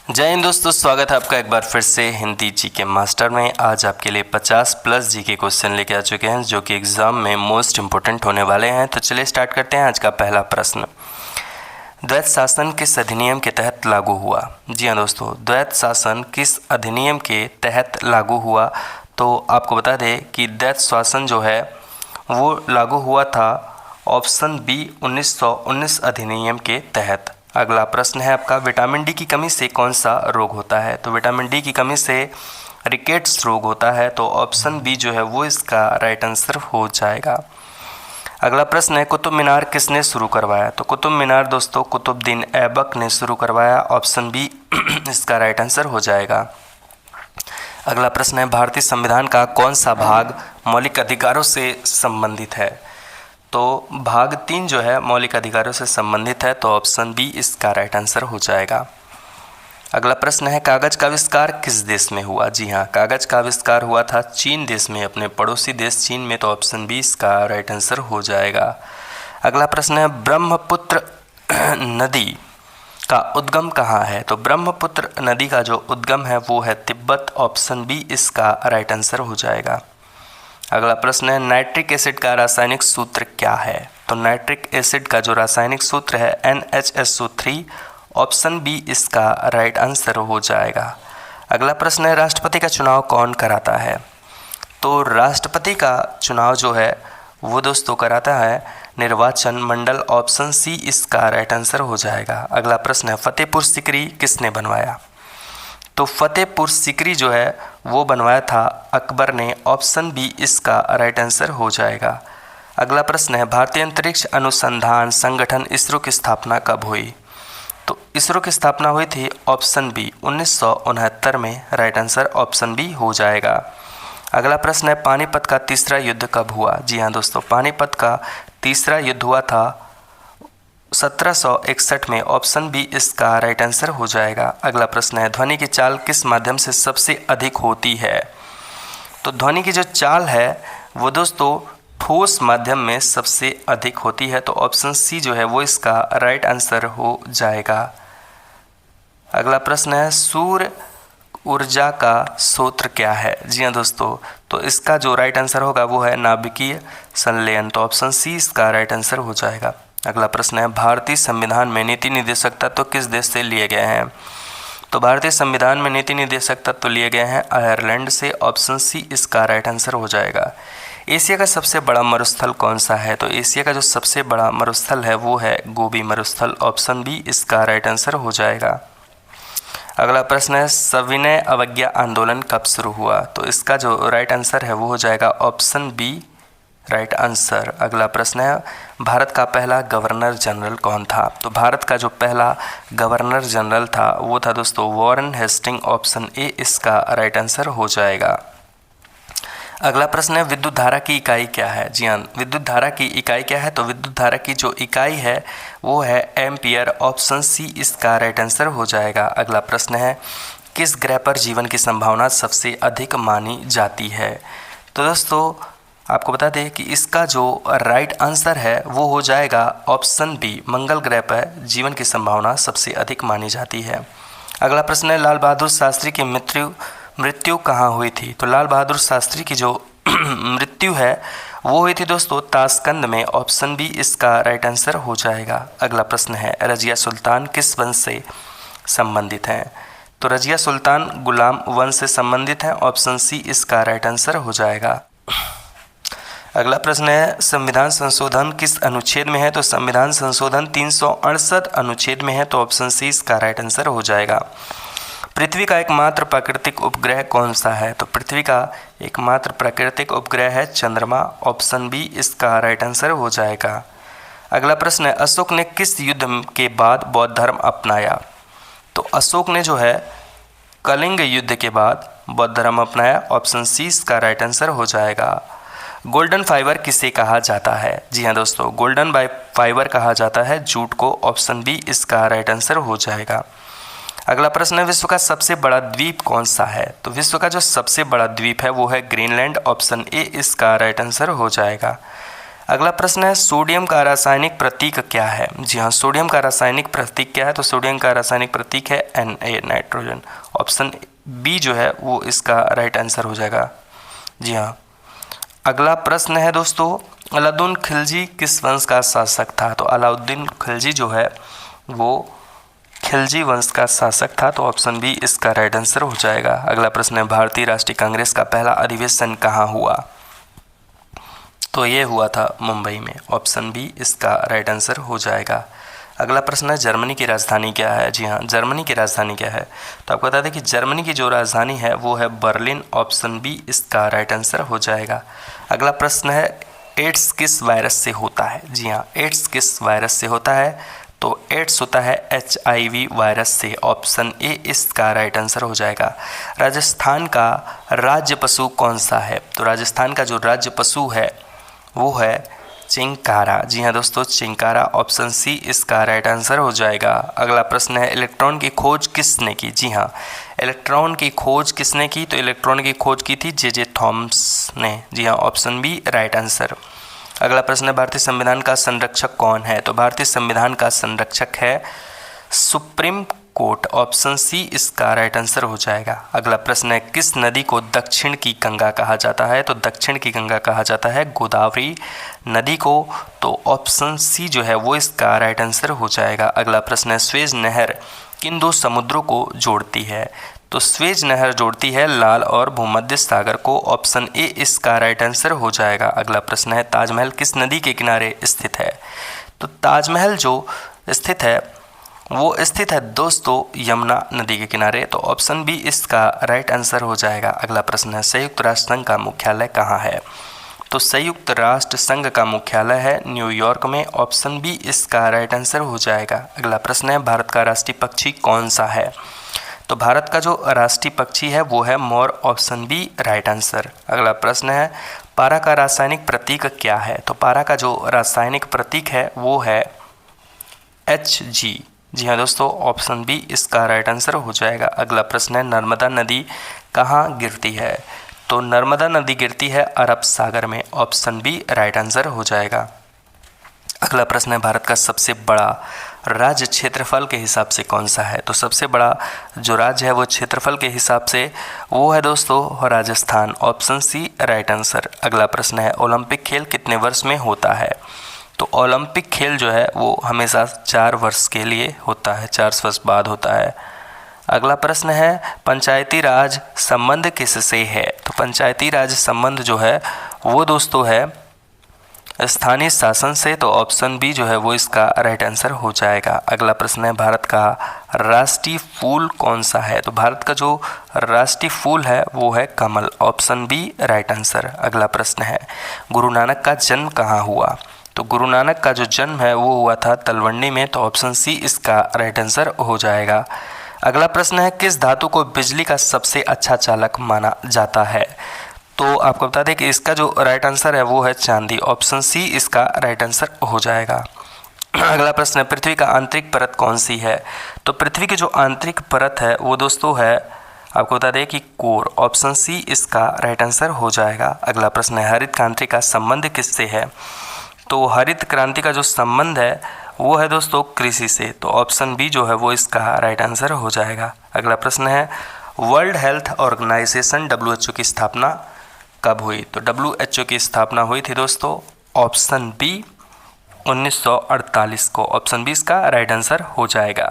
जय हिंद दोस्तों, स्वागत है आपका एक बार फिर से हिंदी जीके मास्टर में। आज आपके लिए 50 प्लस जीके क्वेश्चन लेके आ चुके हैं जो कि एग्ज़ाम में मोस्ट इम्पोर्टेंट होने वाले हैं। तो चलिए स्टार्ट करते हैं। आज का पहला प्रश्न, द्वैत शासन किस अधिनियम के तहत लागू हुआ? जी हाँ दोस्तों, द्वैत शासन किस अधिनियम के तहत लागू हुआ? तो आपको बता दें कि द्वैत शासन जो है वो लागू हुआ था ऑप्शन बी 1919 अधिनियम के तहत। अगला प्रश्न है आपका, विटामिन डी की कमी से कौन सा रोग होता है? तो विटामिन डी की कमी से रिकेट्स रोग होता है। तो ऑप्शन बी जो है वो इसका राइट आंसर हो जाएगा। अगला प्रश्न है, कुतुब मीनार किसने शुरू करवाया? तो कुतुब मीनार दोस्तों कुतुबुद्दीन ऐबक ने शुरू करवाया। ऑप्शन बी इसका राइट आंसर हो जाएगा। अगला प्रश्न है, भारतीय संविधान का कौन सा भाग मौलिक अधिकारों से संबंधित है? तो भाग 3 जो है मौलिक अधिकारों से संबंधित है। तो ऑप्शन बी इसका राइट आंसर हो जाएगा। अगला प्रश्न है, कागज का आविष्कार किस देश में हुआ? जी हाँ, कागज का आविष्कार हुआ था चीन देश में, अपने पड़ोसी देश चीन में। तो ऑप्शन बी इसका राइट आंसर हो जाएगा। अगला प्रश्न है, ब्रह्मपुत्र नदी का उद्गम कहाँ है? तो ब्रह्मपुत्र नदी का जो उद्गम है वो है तिब्बत। ऑप्शन बी इसका राइट आंसर हो जाएगा। अगला प्रश्न है, नाइट्रिक एसिड का रासायनिक सूत्र क्या है? तो नाइट्रिक एसिड का जो रासायनिक सूत्र है NHSO3। ऑप्शन बी इसका राइट आंसर हो जाएगा। अगला प्रश्न है, राष्ट्रपति का चुनाव कौन कराता है? तो राष्ट्रपति का चुनाव जो है वो दोस्तों कराता है निर्वाचन मंडल। ऑप्शन सी इसका राइट आंसर हो जाएगा। अगला प्रश्न है, फतेहपुर सीकरी किसने बनवाया? तो फतेहपुर सीकरी जो है वो बनवाया था अकबर ने। ऑप्शन बी इसका राइट आंसर हो जाएगा। अगला प्रश्न है, भारतीय अंतरिक्ष अनुसंधान संगठन इसरो की स्थापना कब हुई? तो इसरो की स्थापना हुई थी ऑप्शन बी 1969 में। राइट आंसर ऑप्शन बी हो जाएगा। अगला प्रश्न है, पानीपत का तीसरा युद्ध कब हुआ? जी हाँ दोस्तों, पानीपत का तीसरा युद्ध हुआ था 1761 में। ऑप्शन बी इसका राइट आंसर हो जाएगा। अगला प्रश्न है, ध्वनि की चाल किस माध्यम से सबसे अधिक होती है? तो ध्वनि की जो चाल है वो दोस्तों ठोस माध्यम में सबसे अधिक होती है। तो ऑप्शन सी जो है वो इसका राइट आंसर हो जाएगा। अगला प्रश्न है, सूर्य ऊर्जा का स्रोत क्या है? जी हाँ दोस्तों, तो इसका जो राइट आंसर होगा वो है नाभिकीय संलयन। तो ऑप्शन सी इसका राइट आंसर हो जाएगा। अगला प्रश्न है, भारतीय संविधान में नीति निर्देशक तत्व किस देश से लिए गए हैं? तो भारतीय संविधान में नीति निर्देशक तत्व लिए गए हैं आयरलैंड से। ऑप्शन सी इसका राइट आंसर हो जाएगा। एशिया का सबसे बड़ा मरुस्थल कौन सा है? तो एशिया का जो सबसे बड़ा मरुस्थल है वो है गोबी मरुस्थल। ऑप्शन बी इसका राइट आंसर हो जाएगा। अगला प्रश्न है, सविनय अवज्ञा आंदोलन कब शुरू हुआ? तो इसका जो राइट आंसर है वो हो जाएगा ऑप्शन बी राइट आंसर। अगला प्रश्न है, भारत का पहला गवर्नर जनरल कौन था? तो भारत का जो पहला गवर्नर जनरल था वो था दोस्तों वॉरेन हेस्टिंग। ऑप्शन ए इसका राइट आंसर हो जाएगा। अगला प्रश्न है, विद्युत धारा की इकाई क्या है? जी हाँ, विद्युत धारा की इकाई क्या है? तो विद्युत धारा की जो इकाई है वो है एम्पियर। ऑप्शन सी इसका राइट आंसर हो जाएगा। अगला प्रश्न है, किस ग्रह पर जीवन की संभावना सबसे अधिक मानी जाती है? तो दोस्तों आपको बता दें कि इसका जो राइट आंसर है वो हो जाएगा ऑप्शन बी, मंगल ग्रह पर जीवन की संभावना सबसे अधिक मानी जाती है। अगला प्रश्न है, लाल बहादुर शास्त्री की मृत्यु कहाँ हुई थी? तो लाल बहादुर शास्त्री की जो मृत्यु है वो हुई थी दोस्तों ताशकंद में। ऑप्शन बी इसका राइट आंसर हो जाएगा। अगला प्रश्न है, रजिया सुल्तान किस वंश से संबंधित हैं? तो रजिया सुल्तान गुलाम वंश से संबंधित हैं। ऑप्शन सी इसका राइट आंसर हो जाएगा। अगला प्रश्न है, संविधान संशोधन किस अनुच्छेद में है? तो संविधान संशोधन 368 अनुच्छेद में है। तो ऑप्शन सी इसका राइट आंसर हो जाएगा। पृथ्वी का एकमात्र प्राकृतिक उपग्रह कौन सा है? तो पृथ्वी का एकमात्र प्राकृतिक उपग्रह है चंद्रमा। ऑप्शन बी इसका राइट आंसर हो जाएगा। अगला प्रश्न है, अशोक ने किस युद्ध के बाद बौद्ध धर्म अपनाया? तो अशोक ने जो है कलिंग युद्ध के बाद बौद्ध धर्म अपनाया। ऑप्शन सी इसका राइट आंसर हो जाएगा। गोल्डन फाइबर किसे कहा जाता है? जी हाँ दोस्तों, गोल्डन फाइबर कहा जाता है जूट को। ऑप्शन बी इसका राइट आंसर हो जाएगा। अगला प्रश्न है, विश्व का सबसे बड़ा द्वीप कौन सा है? तो विश्व का जो सबसे बड़ा द्वीप है वो है ग्रीनलैंड। ऑप्शन ए इसका राइट आंसर हो जाएगा। अगला प्रश्न है सोडियम का रासायनिक प्रतीक क्या है। जी हाँ, सोडियम का रासायनिक प्रतीक क्या है, तो सोडियम का रासायनिक प्रतीक है Na, नाइट्रोजन। ऑप्शन बी जो है वो इसका राइट आंसर हो जाएगा। जी हाँ, अगला प्रश्न है दोस्तों, अलाउद्दीन खिलजी किस वंश का शासक था। तो अलाउद्दीन खिलजी जो है वो खिलजी वंश का शासक था, तो ऑप्शन बी इसका राइट आंसर हो जाएगा। अगला प्रश्न है भारतीय राष्ट्रीय कांग्रेस का पहला अधिवेशन कहाँ हुआ। तो ये हुआ था मुंबई में, ऑप्शन बी इसका राइट आंसर हो जाएगा। अगला प्रश्न है जर्मनी की राजधानी क्या है। जी हाँ, जर्मनी की राजधानी क्या है, तो आपको बता दें कि जर्मनी की जो राजधानी है वो है बर्लिन, ऑप्शन बी इसका राइट आंसर हो जाएगा। अगला प्रश्न है एड्स किस वायरस से होता है। जी हाँ, एड्स किस वायरस से होता है, तो एड्स होता है HIV वायरस से, ऑप्शन ए इसका राइट आंसर हो जाएगा। राजस्थान का राज्य पशु कौन सा है, तो राजस्थान का जो राज्य पशु है वो है चिंकारा। जी हाँ दोस्तों, चिंकारा, ऑप्शन सी इसका राइट आंसर हो जाएगा। अगला प्रश्न है इलेक्ट्रॉन की खोज किसने की। जी हाँ, इलेक्ट्रॉन की खोज किसने की, तो इलेक्ट्रॉन की खोज की थी J.J. थॉमस ने। जी हाँ, ऑप्शन बी राइट आंसर। अगला प्रश्न है भारतीय संविधान का संरक्षक कौन है, तो भारतीय संविधान का संरक्षक है सुप्रीम कोर्ट, ऑप्शन सी इसका राइट आंसर हो जाएगा। अगला प्रश्न है किस नदी को दक्षिण की गंगा कहा जाता है, तो दक्षिण की गंगा कहा जाता है गोदावरी नदी को, तो ऑप्शन सी जो है वो इसका राइट आंसर हो जाएगा। अगला प्रश्न है स्वेज नहर किन दो समुद्रों को जोड़ती है, तो स्वेज नहर जोड़ती है लाल और भूमध्य सागर को, ऑप्शन ए इसका राइट आंसर हो जाएगा। अगला प्रश्न है ताजमहल किस नदी के किनारे स्थित है, तो ताजमहल जो स्थित है वो स्थित है दोस्तों यमुना नदी के किनारे, तो ऑप्शन बी इसका राइट आंसर हो जाएगा। अगला प्रश्न है संयुक्त राष्ट्र संघ का मुख्यालय कहाँ है, तो संयुक्त राष्ट्र संघ का मुख्यालय है न्यूयॉर्क में, ऑप्शन बी इसका राइट आंसर हो जाएगा। अगला प्रश्न है भारत का राष्ट्रीय पक्षी कौन सा है, तो भारत का जो राष्ट्रीय पक्षी है वो है मोर, ऑप्शन बी राइट आंसर। अगला प्रश्न है पारा का रासायनिक प्रतीक क्या है, तो पारा का जो रासायनिक प्रतीक है वो है Hg। जी हाँ दोस्तों, ऑप्शन बी इसका राइट आंसर हो जाएगा। अगला प्रश्न है नर्मदा नदी कहाँ गिरती है, तो नर्मदा नदी गिरती है अरब सागर में, ऑप्शन बी राइट आंसर हो जाएगा। अगला प्रश्न है भारत का सबसे बड़ा राज्य क्षेत्रफल के हिसाब से कौन सा है, तो सबसे बड़ा जो राज्य है वो क्षेत्रफल के हिसाब से वो है दोस्तों Rajasthan, option C right answer. अगला प्रश्न है ओलंपिक खेल कितने वर्ष में होता है, तो ओलंपिक खेल जो है वो हमेशा 4 वर्ष के लिए होता है, 4 वर्ष बाद होता है। अगला प्रश्न है पंचायती राज संबंध किससे है, तो पंचायती राज संबंध जो है वो दोस्तों है स्थानीय शासन से, तो ऑप्शन बी जो है वो इसका राइट आंसर हो जाएगा। अगला प्रश्न है भारत का राष्ट्रीय फूल कौन सा है, तो भारत का जो राष्ट्रीय फूल है वो है कमल, ऑप्शन बी राइट आंसर। अगला प्रश्न है गुरु नानक का जन्म कहाँ हुआ, तो गुरु नानक का जो जन्म है वो हुआ था तलवंडी में, तो ऑप्शन सी इसका राइट आंसर हो जाएगा। अगला प्रश्न है किस धातु को बिजली का सबसे अच्छा चालक माना जाता है, तो आपको बता दें कि इसका जो राइट आंसर है वो है चांदी, ऑप्शन सी इसका राइट आंसर हो जाएगा। अगला प्रश्न है पृथ्वी का आंतरिक परत कौन सी है, तो पृथ्वी की जो आंतरिक परत है वो दोस्तों है आपको बता दें कि कोर, ऑप्शन सी इसका राइट आंसर हो जाएगा। अगला प्रश्न है हरित क्रांति का संबंध किससे है, तो हरित क्रांति का जो संबंध है वो है दोस्तों कृषि से, तो ऑप्शन बी जो है वो इसका राइट आंसर हो जाएगा। अगला प्रश्न है वर्ल्ड हेल्थ ऑर्गेनाइजेशन WHO की स्थापना कब हुई, तो WHO की स्थापना हुई थी दोस्तों ऑप्शन बी 1948 को, ऑप्शन बी इसका राइट आंसर हो जाएगा।